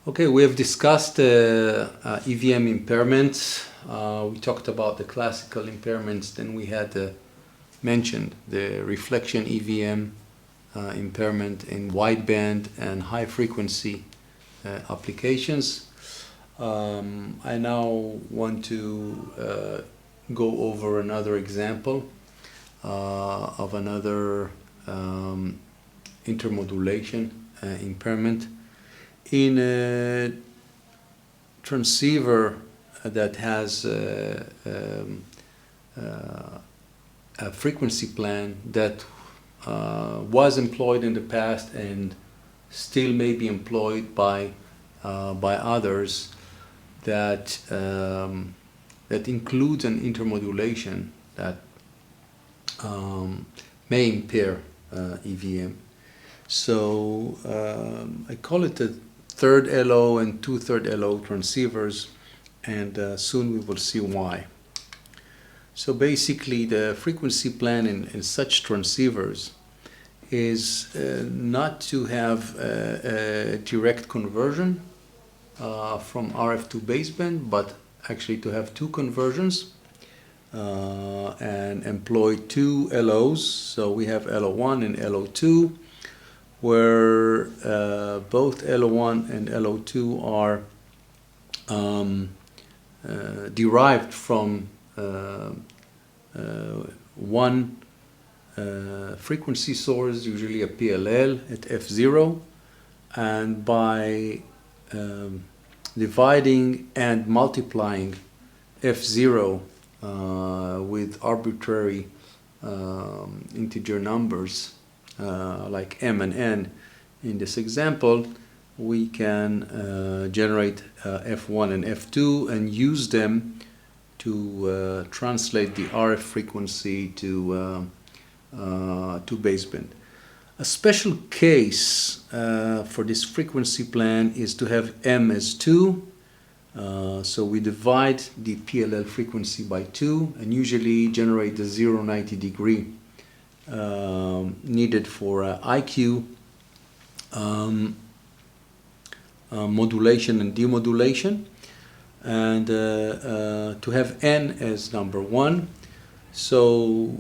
Okay, we have discussed EVM impairments. We talked about the classical impairments. Then we had mentioned the reflection EVM impairment in wideband and high frequency applications. I now want to go over another example of another intermodulation impairment in a transceiver that has a frequency plan that was employed in the past and still may be employed by others, that that includes an intermodulation that may impair EVM. So I call it the third LO and two-third LO transceivers, and soon we will see why. So basically the frequency plan in such transceivers is not to have a direct conversion from RF to baseband, but actually to have two conversions and employ two LOs. So we have LO1 and LO2, where both LO1 and LO2 are derived from one frequency source, usually a PLL at F0, and by dividing and multiplying F0 with arbitrary integer numbers like m and n in this example, we can generate F1 and F2 and use them to translate the RF frequency to baseband. A special case for this frequency plan is to have m as 2. So we divide the PLL frequency by 2 and usually generate the 0-90 degree needed for IQ modulation and demodulation, and to have n as number 1. So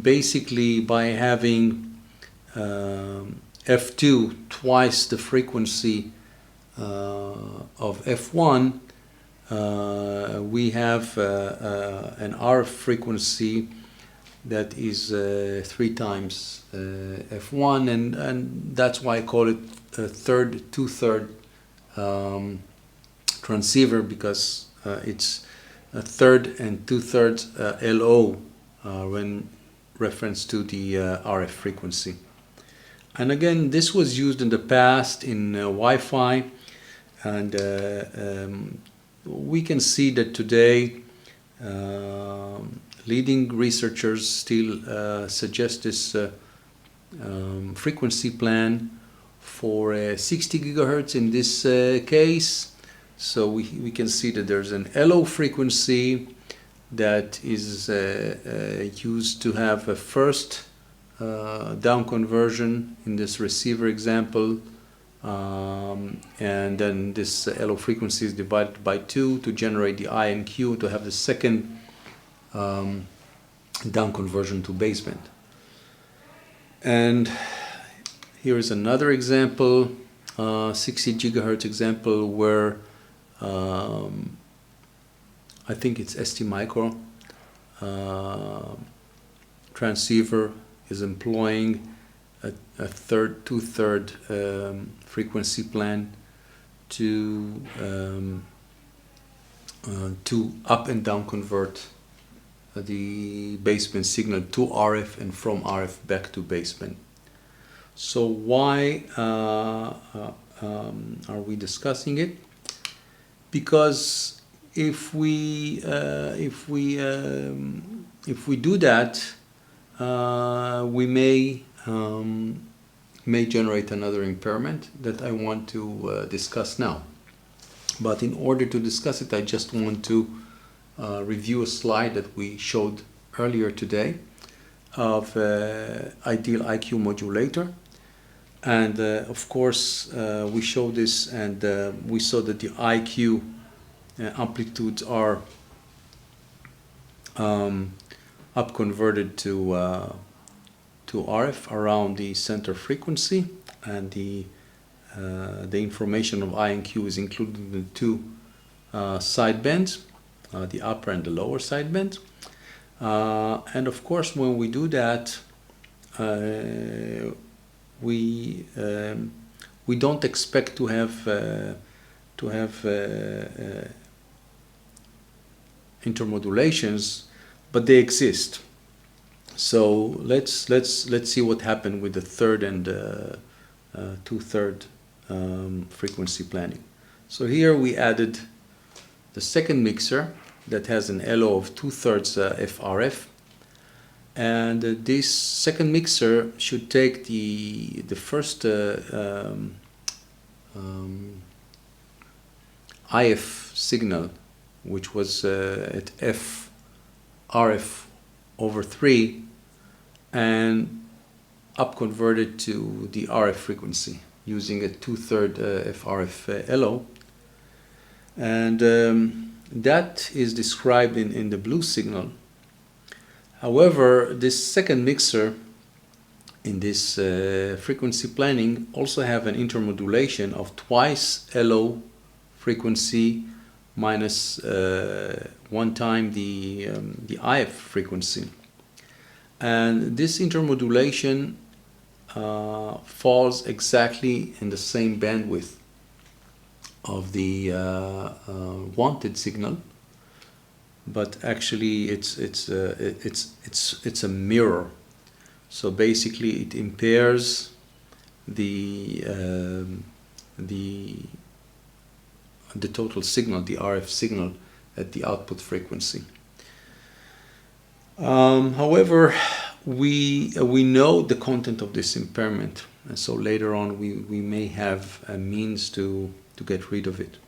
basically by having F2 twice the frequency of F1, we have an RF frequency that is 3 times F1, and that's why I call it a two-third transceiver, because it's a third and two-thirds LO when reference to the RF frequency. And again, this was used in the past in Wi-Fi, and we can see that today leading researchers still suggest this frequency plan for 60 gigahertz in this case. So we can see that there's an LO frequency that is used to have a first down conversion in this receiver example, and then this LO frequency is divided by 2 to generate the I and Q to have the second down conversion to baseband. And here is another example, 60 gigahertz example, where I think it's ST Micro transceiver is employing a two-third frequency plan to up and down convert the baseband signal to RF and from RF back to baseband. So why are we discussing it? Because if we do that, we may generate another impairment that I want to discuss now. But in order to discuss it, I just want to review a slide that we showed earlier today of ideal IQ modulator. And of course, we show this, and we saw that the IQ amplitudes are up converted to RF around the center frequency, and the information of I and Q is included in the two sidebands, the upper and the lower sideband. And of course, when we do that, we don't expect to have intermodulations, but they exist. So let's see what happened with the third and two-third frequency planning. So here we added the second mixer that has an LO of 2/3 FRF, and this second mixer should take the first IF signal, which was at FRF over 3, and up converted to the RF frequency using a 2/3 FRF LO, and that is described in the blue signal. However, this second mixer in this frequency planning also have an intermodulation of twice LO frequency minus 1 time the IF frequency, and this intermodulation falls exactly in the same bandwidth of the wanted signal, but actually it's a mirror. So basically, it impairs the total signal, the RF signal, at the output frequency. However, we know the content of this impairment, and so later on we may have a means to get rid of it.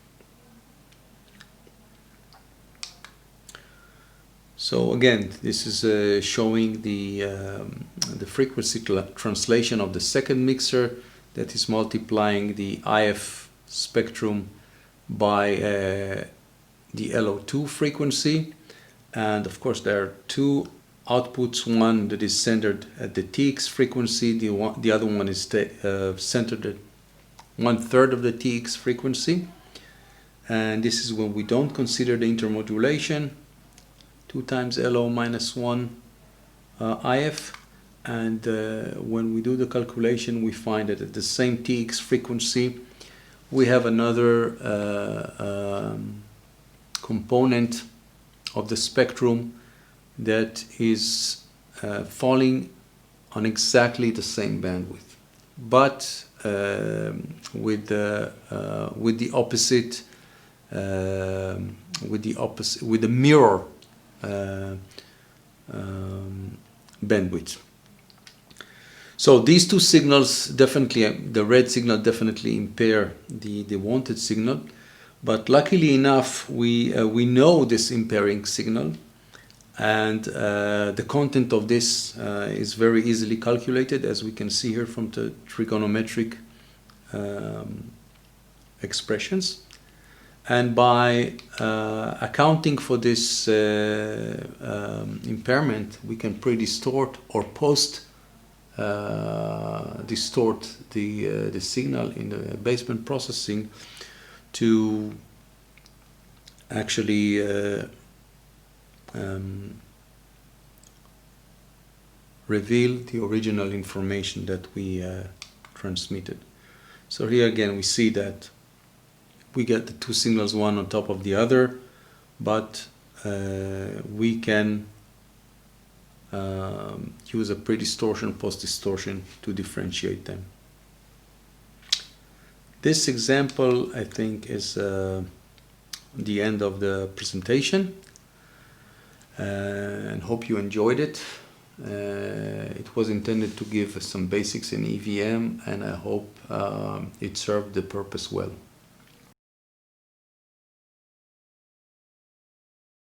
So again, this is showing the frequency translation of the second mixer that is multiplying the IF spectrum by the LO2 frequency, and of course there are two outputs, one that is centered at the TX frequency, the other one is centered at 1/3 of the TX frequency, and this is when we don't consider the intermodulation, 2 times LO minus 1 IF, and when we do the calculation, we find that at the same TX frequency we have another component of the spectrum that is falling on exactly the same bandwidth, but with the mirror bandwidth. So these two signals definitely, the red signal definitely impair the wanted signal, but luckily enough we know this impairing signal, and the content of this is very easily calculated, as we can see here from the trigonometric expressions. And by accounting for this impairment, we can pre-distort or post-distort the signal in the baseband processing to actually reveal the original information that we transmitted. So here again we see that we get the two signals one on top of the other, but we can use a pre-distortion, post-distortion to differentiate them. This example, I think, is the end of the presentation, and hope you enjoyed it. It was intended to give some basics in EVM, and I hope it served the purpose well.